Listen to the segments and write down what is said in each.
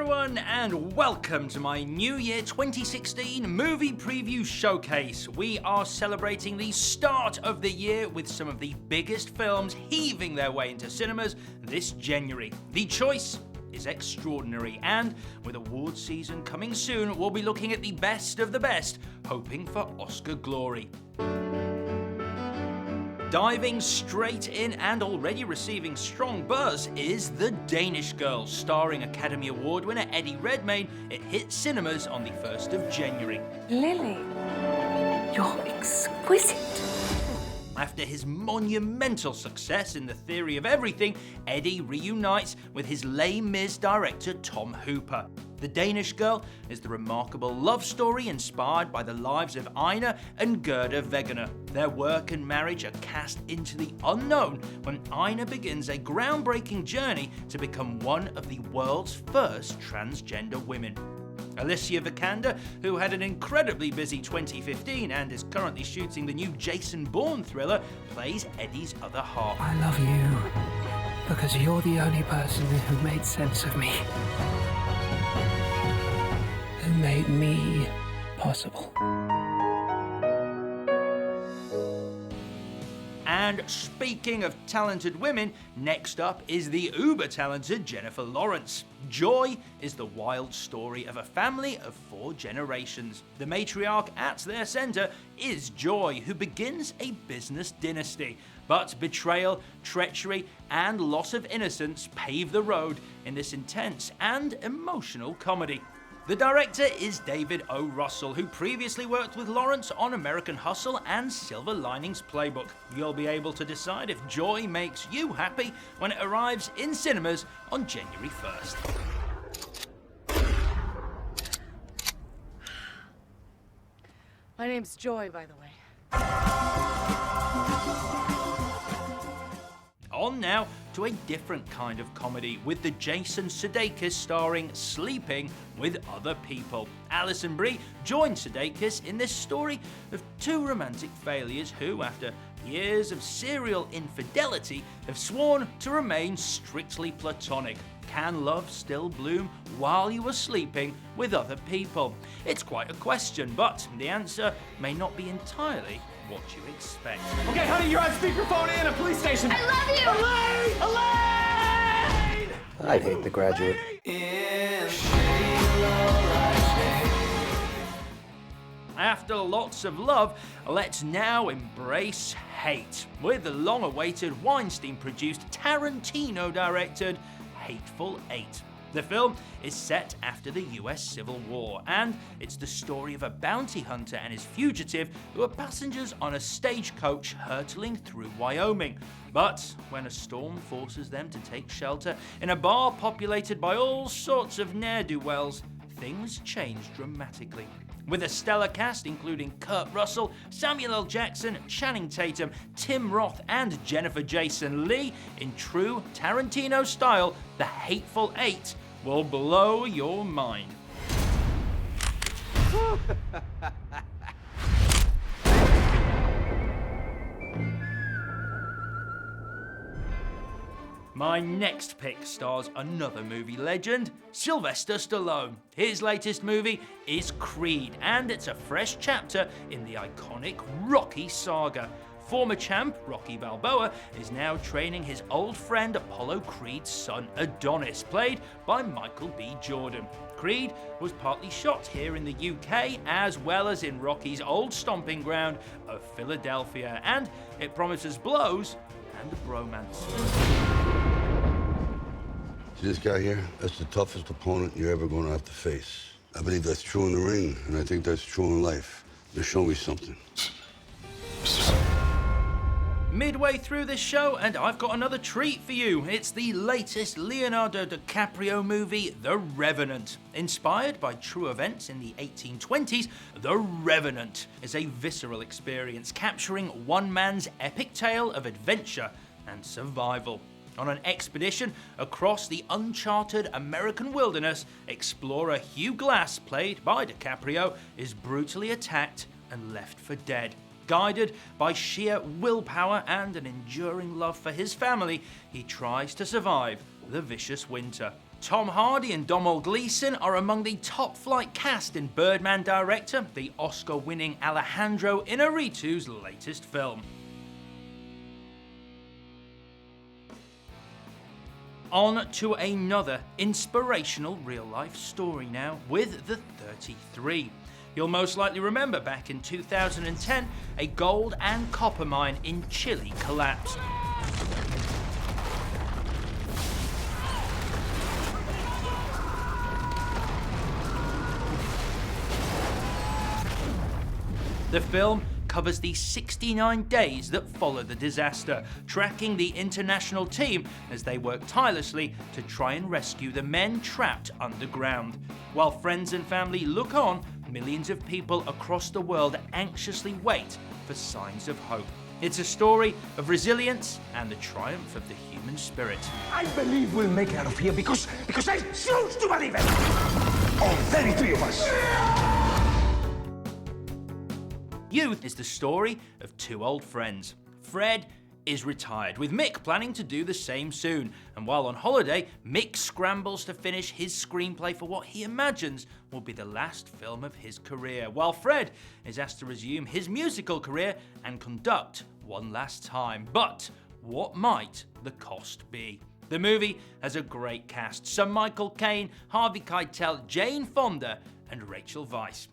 everyone, and welcome to my New Year 2016 movie preview showcase. We are celebrating the start of the year with some of the biggest films heaving their way into cinemas this January. The choice is extraordinary, and with awards season coming soon, we'll be looking at the best of the best, hoping for Oscar glory. Diving straight in and already receiving strong buzz is The Danish Girl, starring Academy Award winner Eddie Redmayne. It hits cinemas on the 1st of January. Lily, you're exquisite. After his monumental success in The Theory of Everything, Eddie reunites with his Les Mis director Tom Hooper. The Danish Girl is the remarkable love story inspired by the lives of Ina and Gerda Wegener. Their work and marriage are cast into the unknown when Ina begins a groundbreaking journey to become one of the world's first transgender women. Alicia Vikander, who had an incredibly busy 2015 and is currently shooting the new Jason Bourne thriller, plays Eddie's other half. I love you because you're the only person who made sense of me. Who made me possible. And speaking of talented women, next up is the uber-talented Jennifer Lawrence. Joy is the wild story of a family of 4 generations. The matriarch at their centre is Joy, who begins a business dynasty. But betrayal, treachery, and loss of innocence pave the road in this intense and emotional comedy. The director is David O. Russell, who previously worked with Lawrence on American Hustle and Silver Linings Playbook. You'll be able to decide if Joy makes you happy when it arrives in cinemas on January 1st. My name's Joy, by the way. On now to a different kind of comedy with the Jason Sudeikis starring Sleeping with Other People. Alison Brie joined Sudeikis in this story of 2 romantic failures who, after years of serial infidelity, have sworn to remain strictly platonic. Can love still bloom while you are sleeping with other people? It's quite a question, but the answer may not be entirely what you expect. Okay, honey, you're on speakerphone in a police station. I love you! Elaine! Elaine! I'd hate The Graduate. After lots of love, let's now embrace hate with the long-awaited Weinstein-produced, Tarantino-directed Hateful Eight. The film is set after the US Civil War, and it's the story of a bounty hunter and his fugitive who are passengers on a stagecoach hurtling through Wyoming. But when a storm forces them to take shelter in a bar populated by all sorts of ne'er-do-wells, things change dramatically. With a stellar cast including Kurt Russell, Samuel L. Jackson, Channing Tatum, Tim Roth, and Jennifer Jason Leigh, in true Tarantino style, The Hateful Eight will blow your mind. My next pick stars another movie legend, Sylvester Stallone. His latest movie is Creed, and it's a fresh chapter in the iconic Rocky saga. Former champ Rocky Balboa is now training his old friend Apollo Creed's son Adonis, played by Michael B. Jordan. Creed was partly shot here in the UK as well as in Rocky's old stomping ground of Philadelphia, and it promises blows and a bromance. See this guy here? That's the toughest opponent you're ever going to have to face. I believe that's true in the ring, and I think that's true in life. Just show me something. Midway through this show, and I've got another treat for you. It's the latest Leonardo DiCaprio movie, The Revenant. Inspired by true events in the 1820s, The Revenant is a visceral experience capturing one man's epic tale of adventure and survival. On an expedition across the uncharted American wilderness, explorer Hugh Glass, played by DiCaprio, is brutally attacked and left for dead. Guided by sheer willpower and an enduring love for his family, he tries to survive the vicious winter. Tom Hardy and Domhnall Gleeson are among the top-flight cast in Birdman director, the Oscar-winning Alejandro Inarritu's latest film. On to another inspirational real-life story now with The 33. You'll most likely remember back in 2010, a gold and copper mine in Chile collapsed. The film covers the 69 days that follow the disaster, tracking the international team as they work tirelessly to try and rescue the men trapped underground. While friends and family look on, millions of people across the world anxiously wait for signs of hope. It's a story of resilience and the triumph of the human spirit. I believe we'll make it out of here because I choose to believe it! All 33 of us! Youth is the story of two old friends. Fred is retired, with Mick planning to do the same soon. And while on holiday, Mick scrambles to finish his screenplay for what he imagines will be the last film of his career, while Fred is asked to resume his musical career and conduct one last time. But what might the cost be? The movie has a great cast: Sir Michael Caine, Harvey Keitel, Jane Fonda, and Rachel Weisz.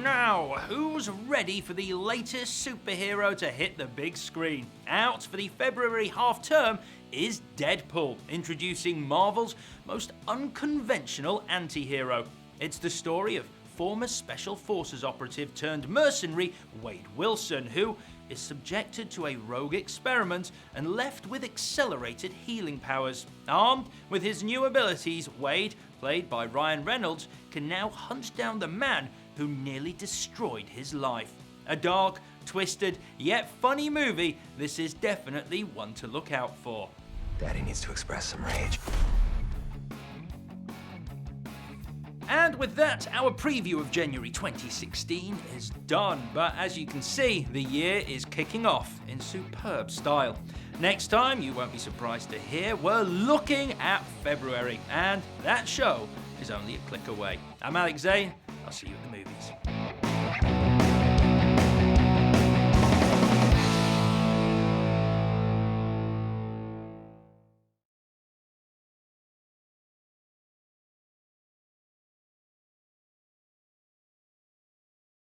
Now, who's ready for the latest superhero to hit the big screen? Out for the February half-term is Deadpool, introducing Marvel's most unconventional anti-hero. It's the story of former Special Forces operative turned mercenary Wade Wilson, who is subjected to a rogue experiment and left with accelerated healing powers. Armed with his new abilities, Wade, played by Ryan Reynolds, can now hunt down the man who nearly destroyed his life. A dark, twisted, yet funny movie, this is definitely one to look out for. Daddy needs to express some rage. And with that, our preview of January 2016 is done. But as you can see, the year is kicking off in superb style. Next time, you won't be surprised to hear, we're looking at February, and that show is only a click away. I'm Alex Zane. I'll see you at the movies.